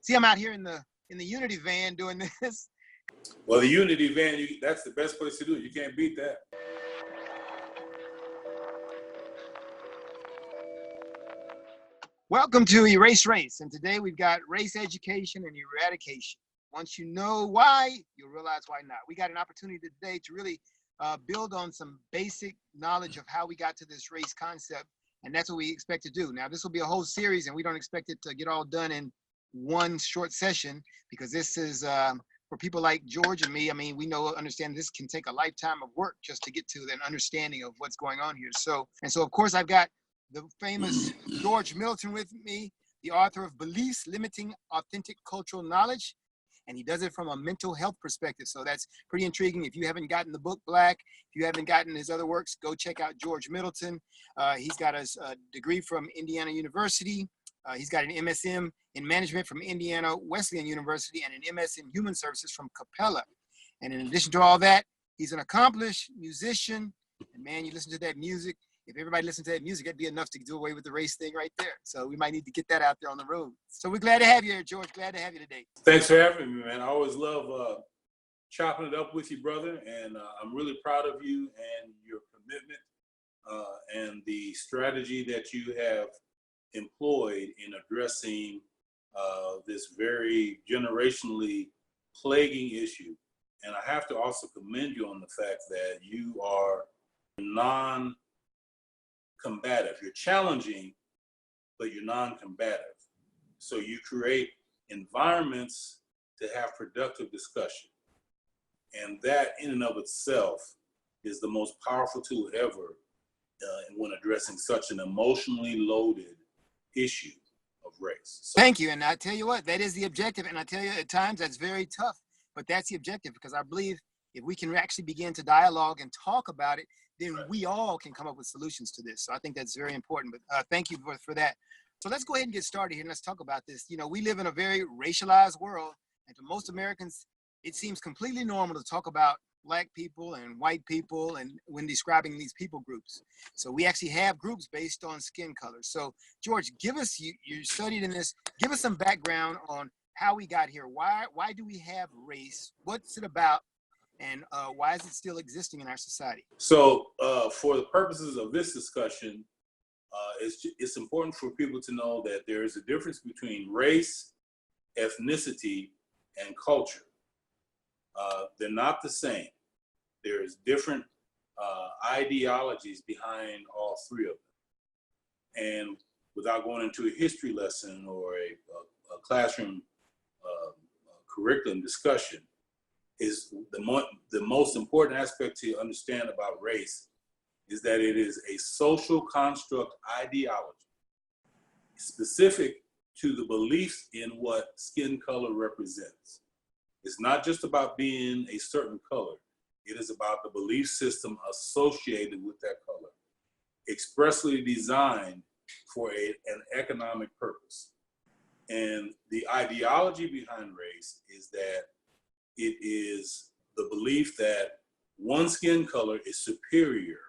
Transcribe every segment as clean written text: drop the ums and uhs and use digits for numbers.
See, I'm out here in the Unity van doing this. Well, the Unity van, that's the best place to do it. You can't beat that. Welcome to Erase Race, and today we've got race education and eradication. Once you know why, you'll realize why not. We got an opportunity today to really build on some basic knowledge of how we got to this race concept, and that's what we expect to do. Now, this will be a whole series, and we don't expect it to get all done in one short session, because this is for people like George and me. I mean, we understand this can take a lifetime of work just to get to an understanding of what's going on here. So of course, I've got the famous George Middleton with me, the author of Beliefs Limiting Authentic Cultural Knowledge, and he does it from a mental health perspective. So that's pretty intriguing. If you haven't gotten the book Black, if you haven't gotten his other works, go check out George Middleton. He's got a degree from Indiana University. He's got an MSM in management from Indiana Wesleyan University and an MS in human services from Capella. And in addition to all that, he's an accomplished musician. And man, you listen to that music. If everybody listened to that music, that'd be enough to do away with the race thing right there. So we might need to get that out there on the road. So we're glad to have you here, George. Glad to have you today. Thanks for having me, man. I always love chopping it up with you, brother. And I'm really proud of you and your commitment and the strategy that you have employed in addressing this very generationally plaguing issue. And I have to also commend you on the fact that you are non-combative. You're challenging, but you're non-combative. So you create environments to have productive discussion. And that in and of itself is the most powerful tool ever when addressing such an emotionally loaded issue of race. So, thank you. And I tell you what, that is the objective. And I tell you, at times that's very tough, but that's the objective, because I believe if we can actually begin to dialogue and talk about it, then we all can come up with solutions to this. So I think that's very important. But thank you for that. So let's go ahead and get started here and let's talk about this. You know, we live in a very racialized world, and to most Americans, it seems completely normal to talk about Black people and white people and when describing these people groups. So we actually have groups based on skin color. So George, give us, you studied in this, give us some background on how we got here. Why do we have race? What's it about? And why is it still existing in our society? So for the purposes of this discussion, it's important for people to know that there is a difference between race, ethnicity, and culture. They're not the same. There's different ideologies behind all three of them. And without going into a history lesson or a classroom curriculum discussion, is the most important aspect to understand about race is that it is a social construct ideology specific to the beliefs in what skin color represents. It's not just about being a certain color. It is about the belief system associated with that color, expressly designed for an economic purpose. And the ideology behind race is that it is the belief that one skin color is superior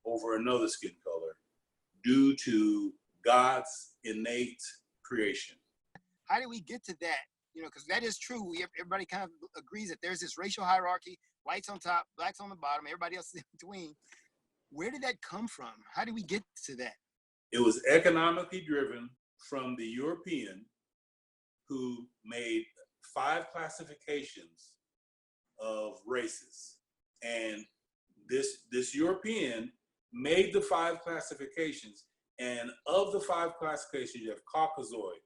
over another skin color due to God's innate creation. How do we get to that? You know, because that is true. Everybody kind of agrees that there's this racial hierarchy, whites on top, blacks on the bottom, everybody else is in between. Where did that come from? How did we get to that? It was economically driven from the European, who made 5 classifications of races. And this European made the 5 classifications, and of the 5 classifications, you have Caucasoid,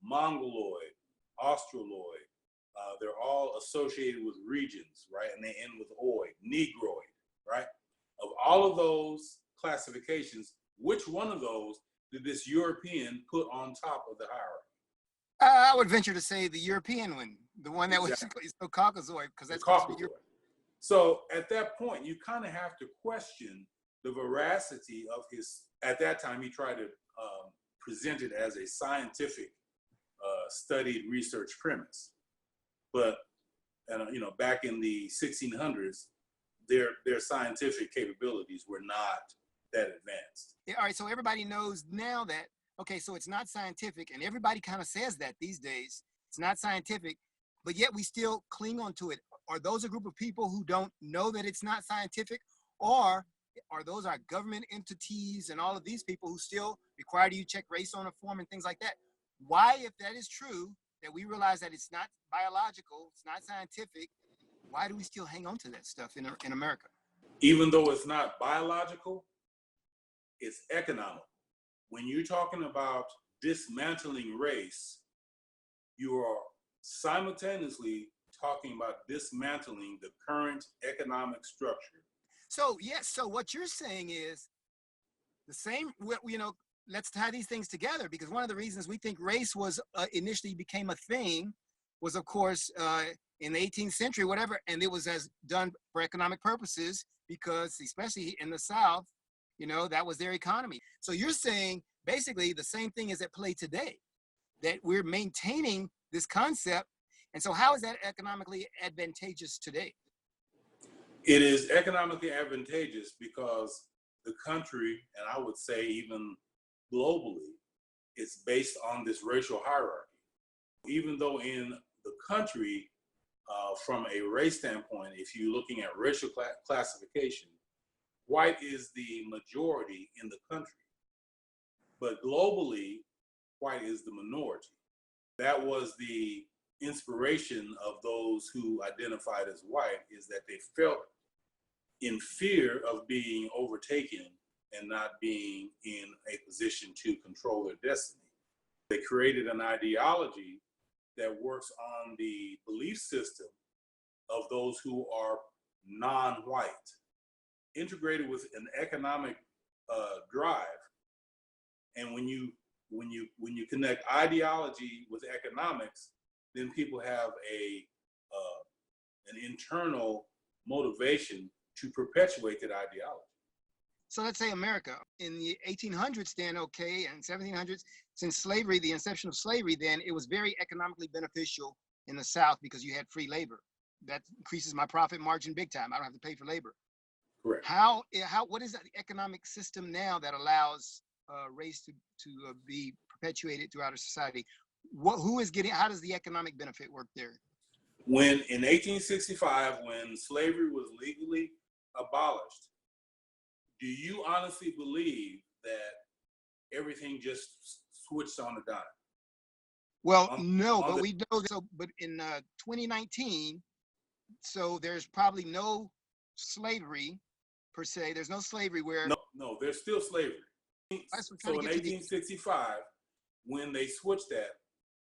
Mongoloid, Australoid. They're all associated with regions, right? And they end with oid, Negroid, right? Of all of those classifications, which one of those did this European put on top of the hierarchy? I would venture to say the European one, the one that exactly. Was so Caucasoid, because that's Caucasoid. So at that point, you kind of have to question the veracity of his. At that time, he tried to present it as a scientific, studied research premise, but back in the 1600s, their scientific capabilities were not that advanced. Yeah, all right, so everybody knows now that okay, so it's not scientific, and everybody kind of says that these days. It's not scientific, but yet we still cling on to it. Are those a group of people who don't know that it's not scientific, or are those our government entities and all of these people who still require you check race on a form and things like that? Why, if that is true, that we realize that it's not biological, it's not scientific, why do we still hang on to that stuff in America? Even though it's not biological, it's economic. When you're talking about dismantling race, you are simultaneously talking about dismantling the current economic structure. So yes, so what you're saying is the same, let's tie these things together, because one of the reasons we think race was initially became a thing was, of course, in the 18th century, whatever, and it was as done for economic purposes, because especially in the South, that was their economy. So you're saying basically the same thing is at play today, that we're maintaining this concept. And so how is that economically advantageous today? It is economically advantageous because the country, and I would say even globally, it's based on this racial hierarchy. Even though in the country, from a race standpoint, if you're looking at racial classification, white is the majority in the country. But globally, white is the minority. That was the inspiration of those who identified as white, is that they felt in fear of being overtaken and not being in a position to control their destiny. They created an ideology that works on the belief system of those who are non-white, integrated with an economic drive. And when you connect ideology with economics, then people have an internal motivation to perpetuate that ideology. So let's say America in the 1800s, then, okay, and 1700s, since slavery, the inception of slavery, then it was very economically beneficial in the South because you had free labor. That increases my profit margin big time. I don't have to pay for labor. Correct. What is the economic system now that allows race to be perpetuated throughout our society? How does the economic benefit work there? When in 1865, when slavery was legally abolished, do you honestly believe that everything just switched on a dime? Well, no, but we know that. So, but in 2019, so there's probably no slavery per se. There's no slavery where. No, there's still slavery. So in 1865, when they switched that,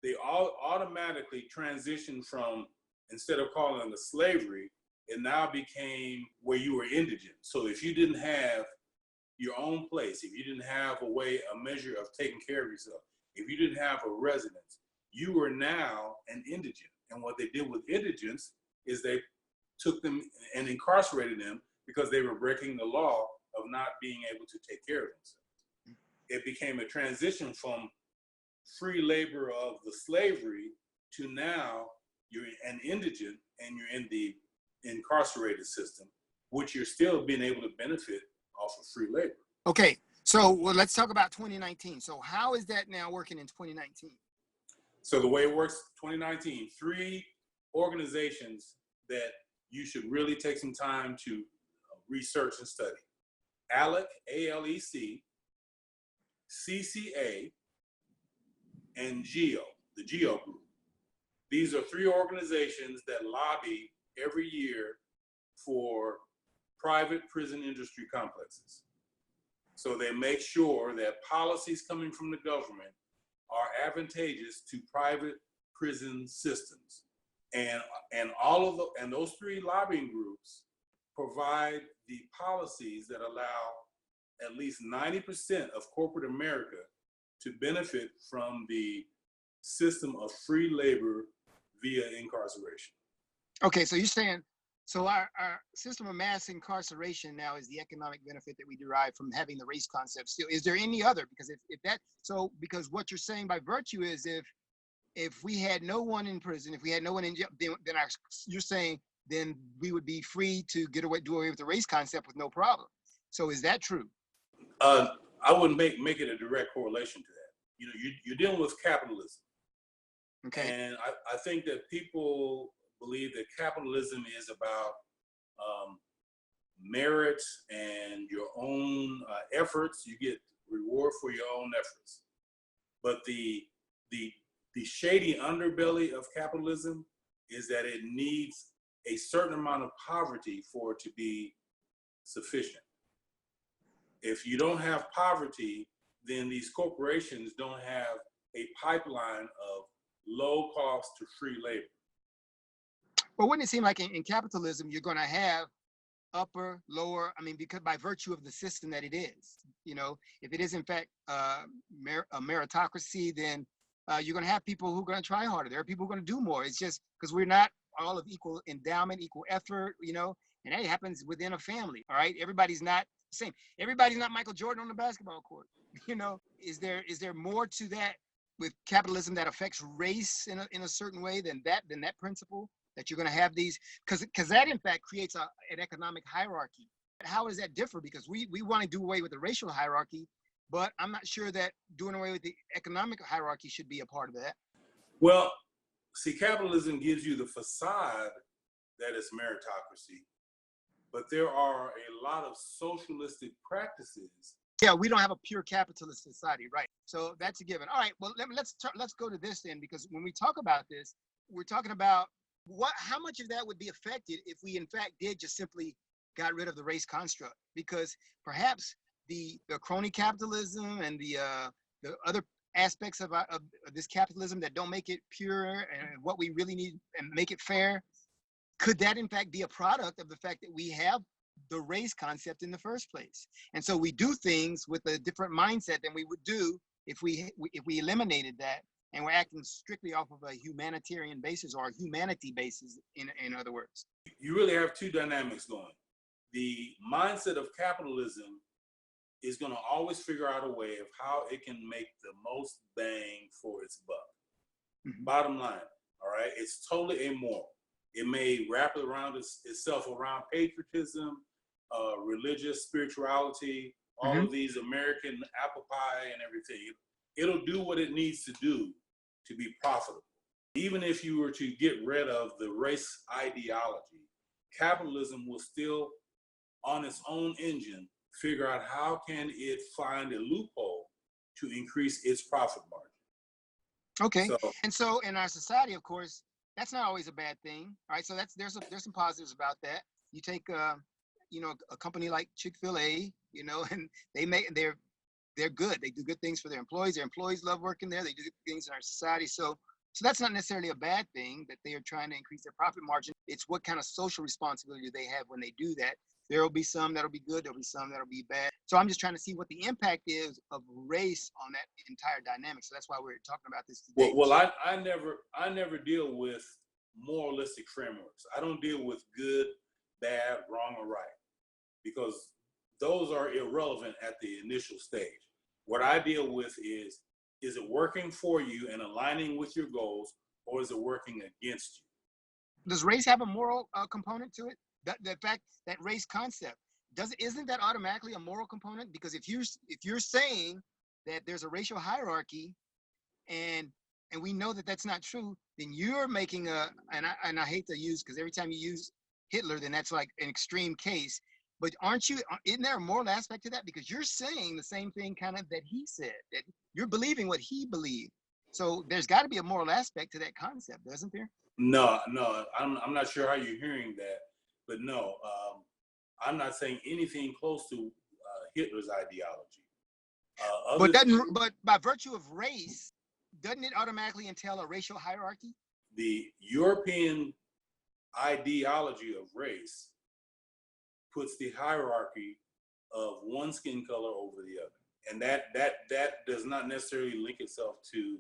they all automatically transitioned from, instead of calling it slavery, it now became where you were indigent. So if you didn't have your own place, if you didn't have a measure of taking care of yourself, if you didn't have a residence, you were now an indigent. And what they did with indigents is they took them and incarcerated them because they were breaking the law of not being able to take care of themselves. It became a transition from free labor of the slavery to now you're an indigent and you're in the incarcerated system, which you're still being able to benefit off of free labor. Okay, so let's talk about 2019. So how is that now working in 2019? So the way it works, 2019, 3 organizations that you should really take some time to research and study. ALEC, A-L-E-C, CCA, and GEO, the GEO group. These are 3 organizations that lobby every year for private prison industry complexes. So they make sure that policies coming from the government are advantageous to private prison systems. And those 3 lobbying groups provide the policies that allow at least 90% of corporate America to benefit from the system of free labor via incarceration. Okay, so you're saying, so our system of mass incarceration now is the economic benefit that we derive from having the race concept still. Is there any other? Because because what you're saying by virtue is if we had no one in prison, if we had no one in jail, then you're saying then we would be free to do away with the race concept with no problem. So is that true? I wouldn't make it a direct correlation to that. you're dealing with capitalism. Okay. And I think that people believe that capitalism is about merit and your own efforts. You get reward for your own efforts. But the shady underbelly of capitalism is that it needs a certain amount of poverty for it to be sufficient. If you don't have poverty, then these corporations don't have a pipeline of low cost to free labor. Well, wouldn't it seem like in capitalism, you're going to have upper, lower, I mean, because by virtue of the system that it is, if it is in fact a meritocracy, then you're going to have people who are going to try harder. There are people who are going to do more. It's just because we're not all of equal endowment, equal effort, and that happens within a family. All right. Everybody's not the same. Everybody's not Michael Jordan on the basketball court. Is there more to that with capitalism that affects race in a certain way than that principle? That you're going to have these, because that in fact creates an economic hierarchy. How does that differ? Because we want to do away with the racial hierarchy, but I'm not sure that doing away with the economic hierarchy should be a part of that. Well, see, capitalism gives you the facade that it's meritocracy, but there are a lot of socialistic practices. Yeah, we don't have a pure capitalist society, right? So that's a given. All right, well, let's go to this then, because when we talk about this, we're talking about how much of that would be affected if we in fact did just simply got rid of the race construct? Because perhaps the crony capitalism and the other aspects of this capitalism that don't make it pure and what we really need and make it fair, could that in fact be a product of the fact that we have the race concept in the first place? And so we do things with a different mindset than we would do if we eliminated that. And we're acting strictly off of a humanitarian basis or a humanity basis, in other words. You really have two dynamics going. The mindset of capitalism is going to always figure out a way of how it can make the most bang for its buck. Mm-hmm. Bottom line, all right, it's totally amoral. It may wrap it around itself around patriotism, religious spirituality, all mm-hmm. of these American apple pie and everything. It'll do what it needs to do to be profitable. Even if you were to get rid of the race ideology, capitalism will still, on its own engine, figure out how can it find a loophole to increase its profit margin. Okay, and so in our society, of course, that's not always a bad thing. All right, so there's some positives about that. You take a company like Chick-fil-A, and they're good. They do good things for their employees. Their employees love working there. They do good things in our society. So that's not necessarily a bad thing that they are trying to increase their profit margin. It's what kind of social responsibility they have when they do that. There will be some that'll be good. There'll be some that'll be bad. So I'm just trying to see what the impact is of race on that entire dynamic. So that's why we're talking about this today. Well, I never deal with moralistic frameworks. I don't deal with good, bad, wrong, or right, because those are irrelevant at the initial stage. What I deal with is it working for you and aligning with your goals, or is it working against you? Does race have a moral component to it? The fact that race concept, isn't that automatically a moral component? Because if you're saying that there's a racial hierarchy, and we know that that's not true, then you're making and I hate to use, because every time you use Hitler, then that's like an extreme case. But isn't there a moral aspect to that? Because you're saying the same thing kind of that he said, that you're believing what he believed. So there's got to be a moral aspect to that concept, doesn't there? No, I'm not sure how you're hearing that, but no, I'm not saying anything close to Hitler's ideology. But by virtue of race, doesn't it automatically entail a racial hierarchy? The European ideology of race puts the hierarchy of one skin color over the other, and that does not necessarily link itself to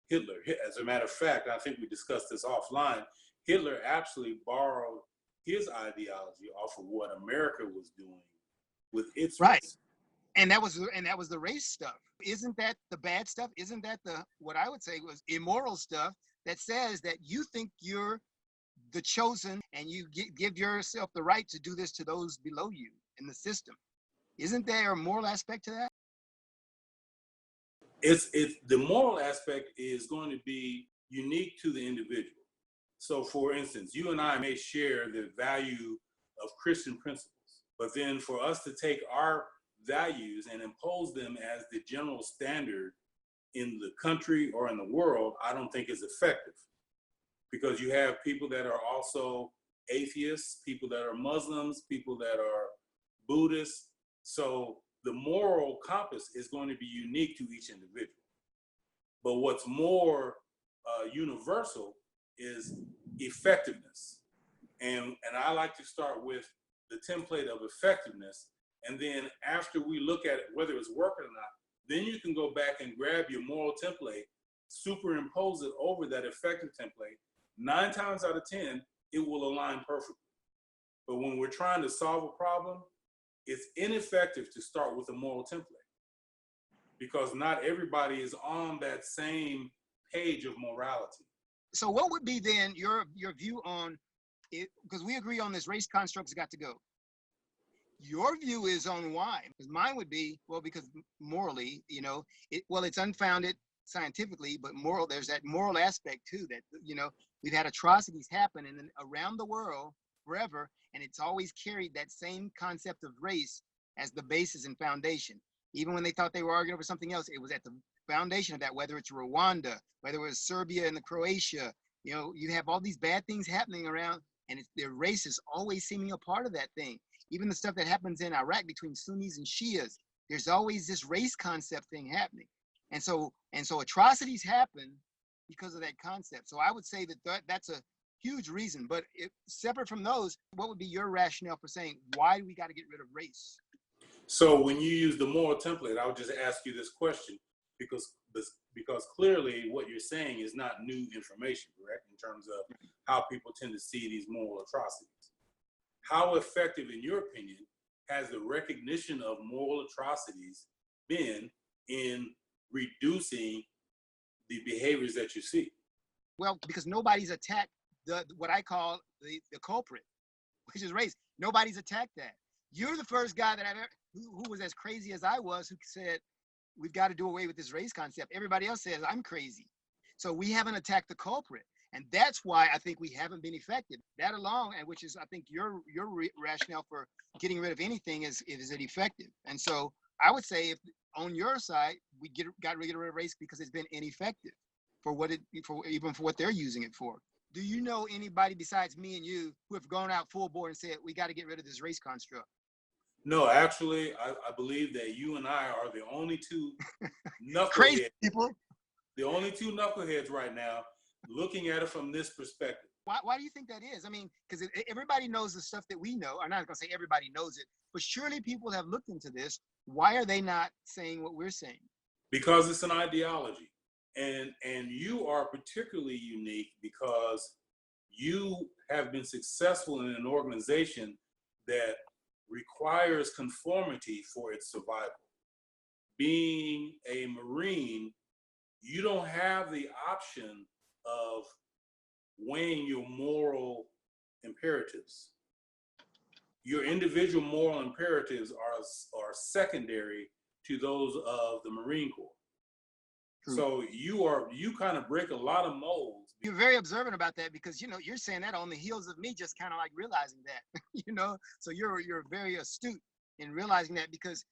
Hitler. As a matter of fact, I think we discussed this offline. Hitler actually borrowed his ideology off of what America was doing with its right. race. And that was the race stuff. Isn't that the bad stuff? Isn't that what I would say was immoral stuff that says that you think you're the chosen and you give yourself the right to do this to those below you in the system? Isn't there a moral aspect to that? The moral aspect is going to be unique to the individual. So for instance, you and I may share the value of Christian principles, but then for us to take our values and impose them as the general standard in the country or in the world, I don't think is effective. Because you have people that are also atheists, people that are Muslims, people that are Buddhists. So the moral compass is going to be unique to each individual. But what's more universal is effectiveness. And I like to start with the template of effectiveness. And then after we look at it, whether it's working or not, then you can go back and grab your moral template, superimpose it over that effective template. 9 times out of 10, it will align perfectly. But when we're trying to solve a problem, it's ineffective to start with a moral template because not everybody is on that same page of morality. So what would be then your view on it? Because we agree on this race construct's got to go. Your view is on why. Because mine would be, well, because morally, it's unfounded scientifically, but moral, there's that moral aspect too, that, we've had atrocities happen around the world forever, and it's always carried that same concept of race as the basis and foundation. Even when they thought they were arguing over something else, it was at the foundation of that, whether it's Rwanda, whether it was Serbia and the Croatia, you have all these bad things happening around, and their race is always seeming a part of that thing. Even the stuff that happens in Iraq between Sunnis and Shias, there's always this race concept thing happening. And so atrocities happen because of that concept. So I would say that's a huge reason. But separate from those, what would be your rationale for saying, why do we got to get rid of race? So when you use the moral template, I would just ask you this question, because clearly what you're saying is not new information, correct? In terms of how people tend to see these moral atrocities. How effective, in your opinion, has the recognition of moral atrocities been in reducing the behaviors that you see? Well, because nobody's attacked what I call the culprit, which is race. Nobody's attacked that. You're the first guy that I've ever who was as crazy as I was, who said, we've got to do away with this race concept. Everybody else says I'm crazy. So we haven't attacked the culprit. And that's why I think we haven't been effective. That alone, and which is, I think, your rationale for getting rid of anything is it effective? And so I would say, if on your side, we got rid of race because it's been ineffective for even for what they're using it for. Do you know anybody besides me and you who have gone out full bore and said, we got to get rid of this race construct? No, actually, I believe that you and I are the only two knuckleheads. Crazy people. The only two knuckleheads right now looking at it from this perspective. Why do you think that is? I mean, because everybody knows the stuff that we know. I'm not going to say everybody knows it, but surely people have looked into this. Why are they not saying what we're saying? Because it's an ideology. And you are particularly unique because you have been successful in an organization that requires conformity for its survival. Being a Marine, you don't have the option of weighing your moral imperatives. Your individual moral imperatives are secondary to those of the Marine Corps. True. So you kind of break a lot of molds. You're very observant about that because you're saying that on the heels of me just kind of like realizing that, so you're very astute in realizing that, because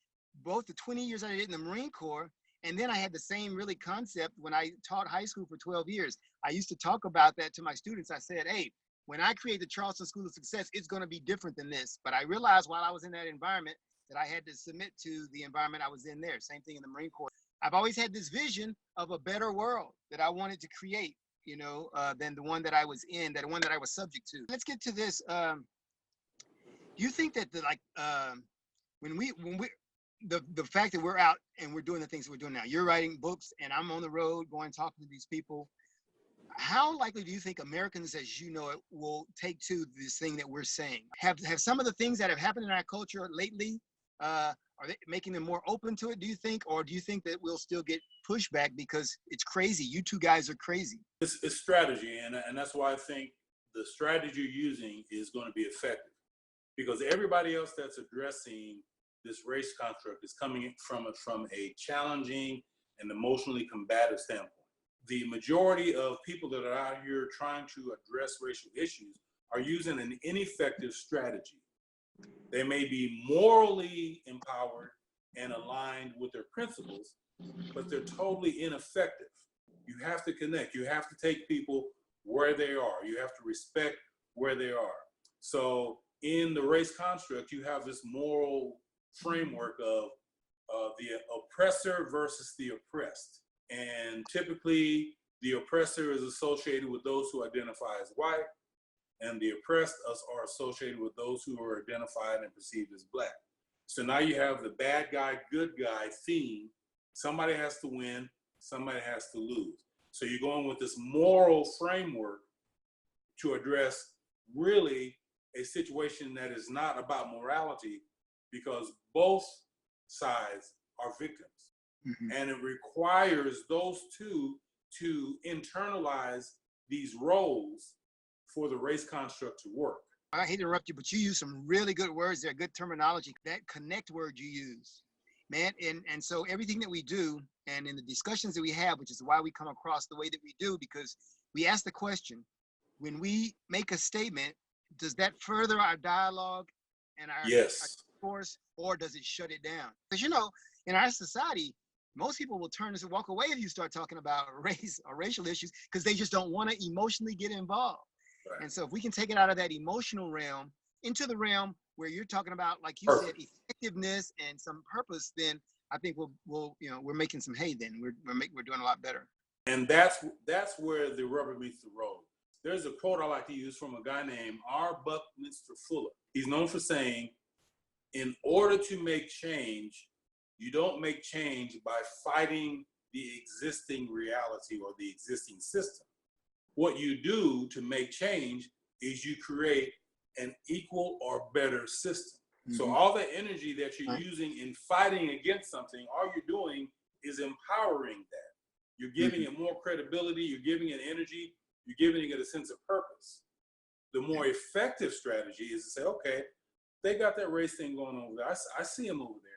both the 20 years I did in the Marine Corps, and then I had the same really concept when I taught high school for 12 years. I used to talk about that to my students. I said, hey, when I create the Charleston School of Success, it's going to be different than this. But I realized while I was in that environment that I had to submit to the environment I was in there. Same thing in the Marine Corps. I've always had this vision of a better world that I wanted to create, than the one that I was in, that one that I was subject to. Let's get to this. Do you think that the fact that we're out and we're doing the things that we're doing now, you're writing books and I'm on the road going talking to these people, how likely do you think Americans, as you know it, will take to this thing that we're saying? Have some of the things that have happened in our culture lately, are they making them more open to it, do you think? Or do you think that we'll still get pushback because it's crazy? You two guys are crazy. It's strategy, and that's why I think the strategy you're using is going to be effective. Because everybody else that's addressing this race construct is coming from a challenging an emotionally combative standpoint. The majority of people that are out here trying to address racial issues are using an ineffective strategy. They may be morally empowered and aligned with their principles, but they're totally ineffective. You have to connect. You have to take people where they are. You have to respect where they are. So in the race construct, you have this moral framework of the oppressor versus the oppressed. And typically, the oppressor is associated with those who identify as white, and the oppressed are associated with those who are identified and perceived as black. So now you have the bad guy, good guy theme. Somebody has to win, somebody has to lose. So you're going with this moral framework to address really a situation that is not about morality, because both sides are victims. Mm-hmm. And it requires those two to internalize these roles for the race construct to work. I hate to interrupt you, but you use some really good words there, good terminology. That connect word you use, man. And so everything that we do, and in the discussions that we have, which is why we come across the way that we do, because we ask the question, when we make a statement, does that further our dialogue and our discourse, or does it shut it down? Because, you know, in our society, most people will turn and walk away if you start talking about race or racial issues, because they just don't want to emotionally get involved. Right. And so if we can take it out of that emotional realm into the realm where you're talking about, like you said, effectiveness and some purpose, then I think we'll you know, we're making some hay. Then we're doing a lot better. And that's where the rubber meets the road. There's a quote I like to use from a guy named R. Buckminster Fuller. He's known for saying, in order to make change, you don't make change by fighting the existing reality or the existing system. What you do to make change is you create an equal or better system. Mm-hmm. So all the energy that you're using in fighting against something, all you're doing is empowering that. You're giving it more credibility, you're giving it energy, you're giving it a sense of purpose. The more effective strategy is to say, okay, they got that race thing going on over there. I see them over there.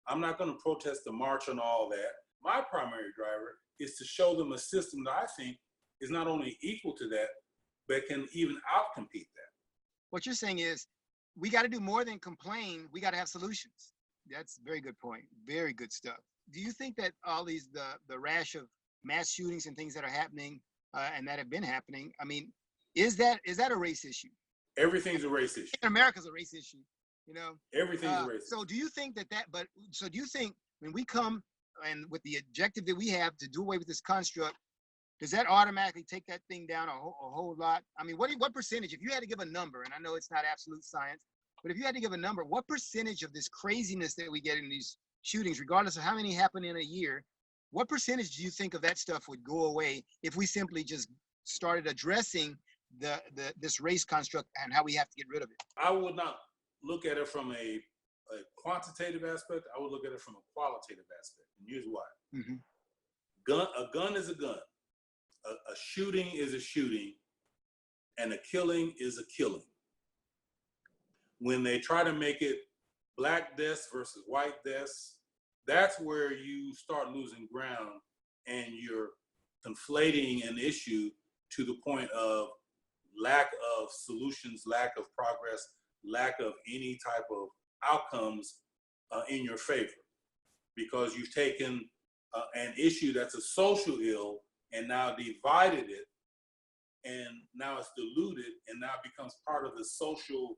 I'm not going to protest the march and all that. My primary driver is to show them a system that I think is not only equal to that, but can even outcompete that. What you're saying is we got to do more than complain. We got to have solutions. That's a very good point. Very good stuff. Do you think that all these, the rash of mass shootings and things that are happening and that have been happening, I mean, is that a race issue? Everything's a race issue. America's a race issue, you know? Everything's a race issue. So do you think so do you think when we come and with the objective that we have to do away with this construct, does that automatically take that thing down a whole lot? I mean, what percentage, if you had to give a number, and I know it's not absolute science, but if you had to give a number, what percentage of this craziness that we get in these shootings, regardless of how many happen in a year, what percentage do you think of that stuff would go away if we simply just started addressing this race construct and how we have to get rid of it? I would not look at it from a quantitative aspect. I would look at it from a qualitative aspect. And here's why. Mm-hmm. A gun is a gun. A shooting is a shooting, and a killing is a killing. When they try to make it black deaths versus white deaths, that's where you start losing ground and you're conflating an issue to the point of lack of solutions, lack of progress, lack of any type of outcomes in your favor. Because you've taken an issue that's a social ill and now divided it, and now it's diluted, and now it becomes part of the social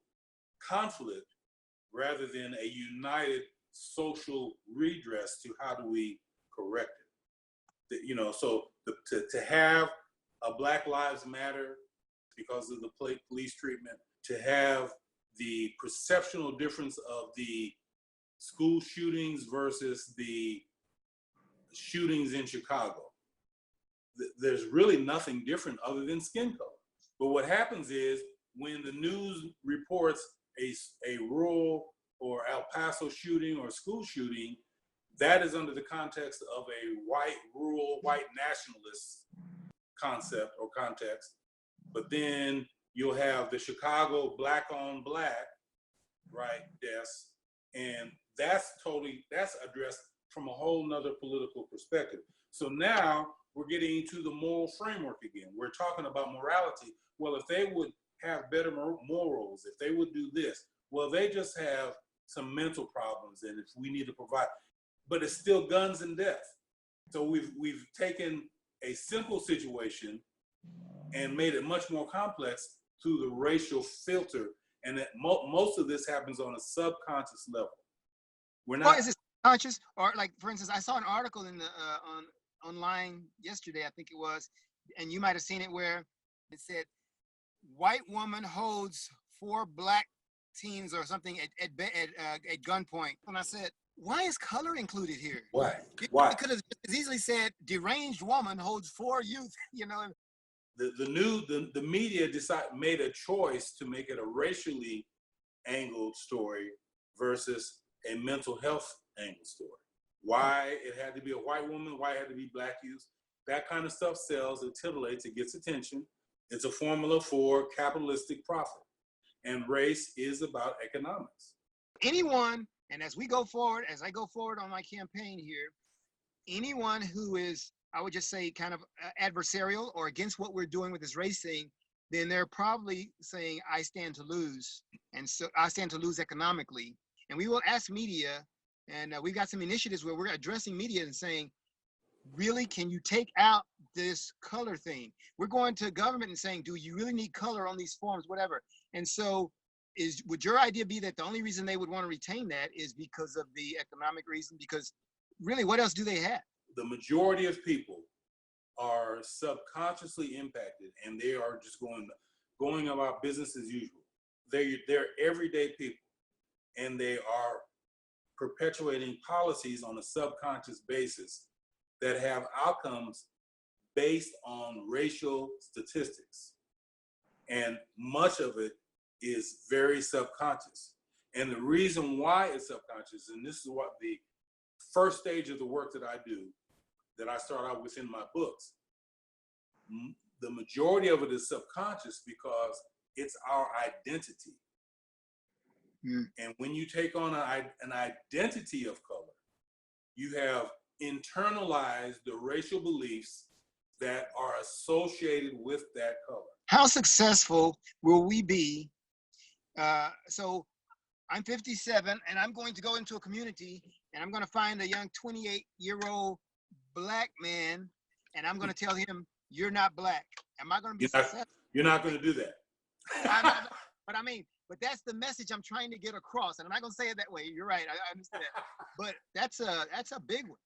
conflict rather than a united social redress to how do we correct it. You know, so to have a Black Lives Matter because of the police treatment, to have the perceptual difference of the school shootings versus the shootings in Chicago. There's really nothing different other than skin color. But what happens is when the news reports a rural or El Paso shooting or school shooting, that is under the context of a rural white nationalist concept or context. But then you'll have the Chicago black on black, right, deaths, and that's addressed from a whole nother political perspective. So now we're getting into the moral framework again. We're talking about morality. Well, if they would have better morals, if they would do this, well, they just have some mental problems, and if we need to provide, but it's still guns and death. So we've taken a simple situation and made it much more complex through the racial filter, and that most of this happens on a subconscious level. We're not. Or is it conscious? Or like, for instance, I saw an article in the online yesterday, I think it was, and you might have seen it, where it said, white woman holds 4 black teens or something at gunpoint. And I said, why is color included here? Why? It could have easily said deranged woman holds 4 youth, you know. The media made a choice to make it a racially angled story versus a mental health angled story. Why it had to be a white woman, why it had to be black youth, that kind of stuff sells, it titillates, it gets attention. It's a formula for capitalistic profit. And race is about economics. Anyone, and as I go forward on my campaign here, anyone who is, I would just say, kind of adversarial or against what we're doing with this race thing, then they're probably saying, I stand to lose. And so I stand to lose economically. And we will ask media, and we've got some initiatives where we're addressing media and saying, really, can you take out this color thing? We're going to government and saying, do you really need color on these forms, whatever? And so would your idea be that the only reason they would want to retain that is because of the economic reason? Because really, what else do they have? The majority of people are subconsciously impacted, and they are just going about business as usual. They're everyday people, and they are perpetuating policies on a subconscious basis that have outcomes based on racial statistics. And much of it is very subconscious. And the reason why it's subconscious, and this is what the first stage of the work that I do, that I start out with in my books, the majority of it is subconscious because it's our identity. And when you take on an identity of color, you have internalized the racial beliefs that are associated with that color. How successful will we be? So I'm 57, and I'm going to go into a community, and I'm going to find a young 28-year-old black man, and I'm going to tell him, you're not black. Am I going to be successful? You're not going to do that. But that's the message I'm trying to get across. And I'm not going to say it that way. You're right. I understand that. But that's a big one.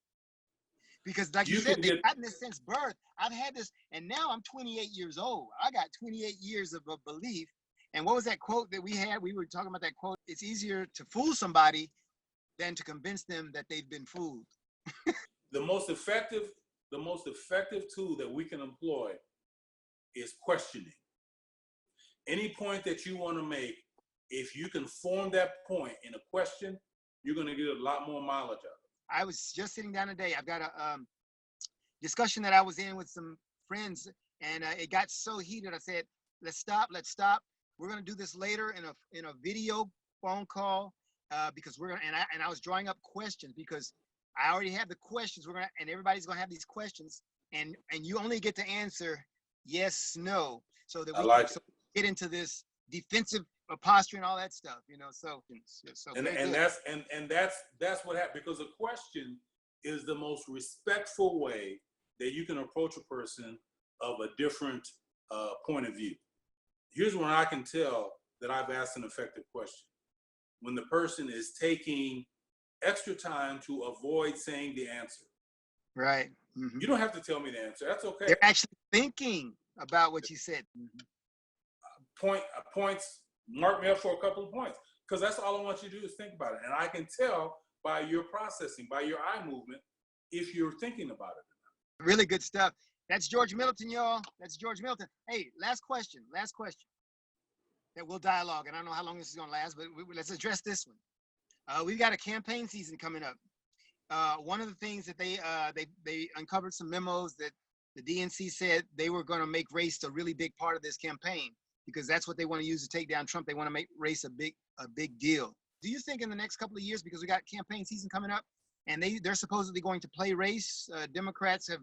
Because like you said, they've gotten this since birth. I've had this, and now I'm 28 years old. I got 28 years of a belief. And what was that quote that we had? We were talking about that quote. It's easier to fool somebody than to convince them that they've been fooled. The most effective tool that we can employ is questioning. Any point that you want to make, if you can form that point in a question, you're going to get a lot more mileage out of it. I was just sitting down today. I've got a discussion that I was in with some friends, and it got so heated. I said, let's stop. We're going to do this later in a video phone call because we're going to, and I was drawing up questions because I already have the questions. And everybody's going to have these questions, and you only get to answer yes, no, so that we can get into this defensive posture and all that stuff, you know. So that's what happened, because a question is the most respectful way that you can approach a person of a different point of view. Here's when I can tell that I've asked an effective question: when the person is taking extra time to avoid saying the answer. Right. Mm-hmm. You don't have to tell me the answer. That's okay. They're actually thinking about what you said. Mm-hmm. Points, mark me up for a couple of points, because that's all I want you to do is think about it. And I can tell by your processing, by your eye movement, if you're thinking about it. Really good stuff. That's George Middleton, y'all. That's George Middleton. Hey, last question. That we'll dialogue. And I don't know how long this is going to last, but let's address this one. We've got a campaign season coming up. One of the things that they uncovered some memos that the DNC said they were going to make race a really big part of this campaign, because that's what they want to use to take down Trump. They want to make race a big deal. Do you think in the next couple of years, because we got campaign season coming up, and they're supposedly going to play race. Democrats have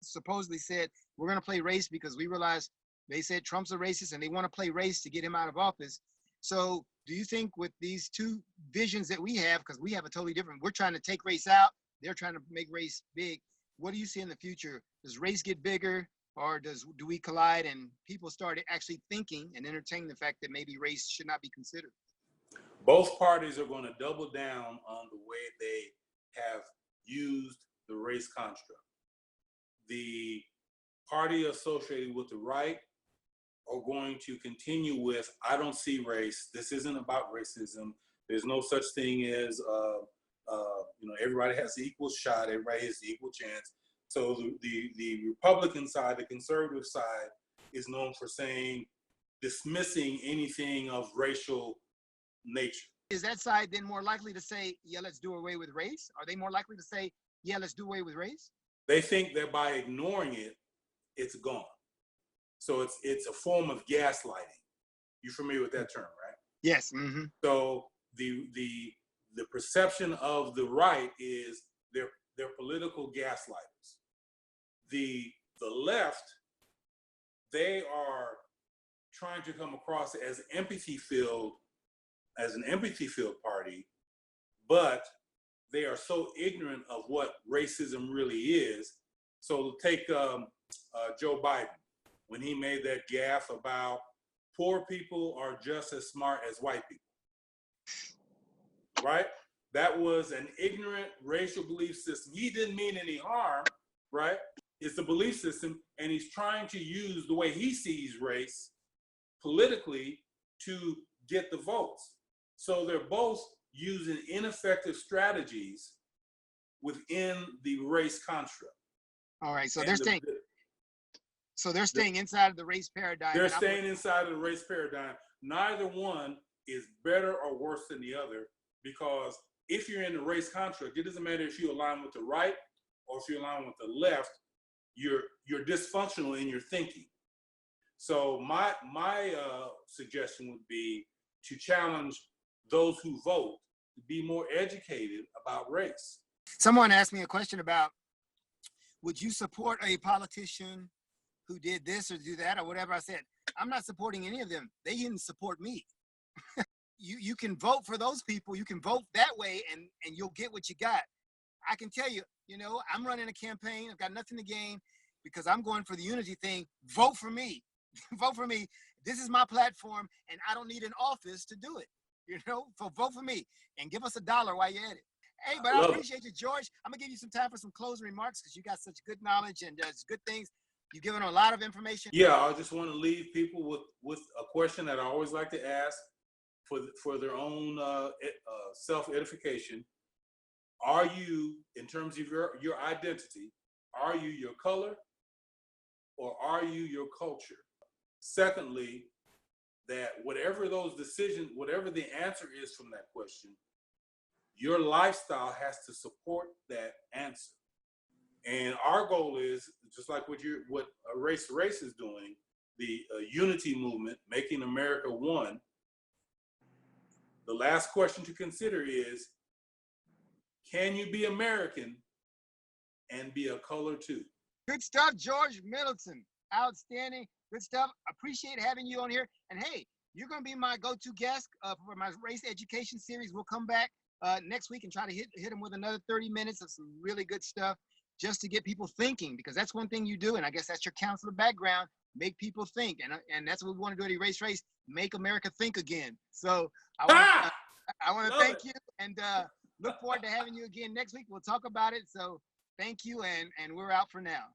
supposedly said we're going to play race because we realize they said Trump's a racist and they want to play race to get him out of office. So do you think with these two visions that we have, because we have a totally different, we're trying to take race out, they're trying to make race big. What do you see in the future? Does race get bigger, or do we collide and people start actually thinking and entertaining the fact that maybe race should not be considered? Both parties are going to double down on the way they have used the race construct. The party associated with the right are going to continue with, I don't see race. This isn't about racism. There's no such thing as, everybody has the equal shot. Everybody has the equal chance. So the Republican side, the conservative side, is known for dismissing anything of racial nature. Is that side then more likely to say, yeah, let's do away with race? Are they more likely to say, yeah, let's do away with race? They think that by ignoring it, it's gone. So it's a form of gaslighting. You're familiar with that term, right? Yes. Mm-hmm. So the perception of the right is they're political gaslighters. The left, they are trying to come across as an empathy-filled party, but they are so ignorant of what racism really is. So take Joe Biden, when he made that gaffe about poor people are just as smart as white people, right? That was an ignorant racial belief system. He didn't mean any harm, right? It's a belief system, and he's trying to use the way he sees race politically to get the votes. So they're both using ineffective strategies within the race construct. All right, so they're staying inside of the race paradigm. They're staying inside of the race paradigm. Neither one is better or worse than the other, because if you're in the race construct, it doesn't matter if you align with the right or if you align with the left, you're dysfunctional in your thinking. So my suggestion would be to challenge those who vote to be more educated about race. Someone asked me a question about, would you support a politician who did this or do that or whatever? I said, I'm not supporting any of them. They didn't support me. You can vote for those people. You can vote that way and you'll get what you got. I can tell you, I'm running a campaign. I've got nothing to gain because I'm going for the unity thing. Vote for me. Vote for me. This is my platform and I don't need an office to do it. So vote for me and give us $1 while you're at it. Hey, but I appreciate you, George. I'm gonna give you some time for some closing remarks because you got such good knowledge and good things. You've given a lot of information. Yeah, I just want to leave people with a question that I always like to ask for their own self-edification. Are you, in terms of your identity, are you your color or are you your culture? Secondly, that whatever those decisions, whatever the answer is from that question, your lifestyle has to support that answer. And our goal is, just like what Race to Race is doing, the unity movement, making America one. The last question to consider is, can you be American and be a color too? Good stuff, George Middleton. Outstanding. Good stuff. Appreciate having you on here. And hey, you're going to be my go-to guest for my race education series. We'll come back next week and try to hit them with another 30 minutes of some really good stuff just to get people thinking, because that's one thing you do. And I guess that's your counselor background, make people think. And that's what we want to do at Erase Race, make America think again. So I want to thank you and look forward to having you again next week. We'll talk about it. So thank you. And we're out for now.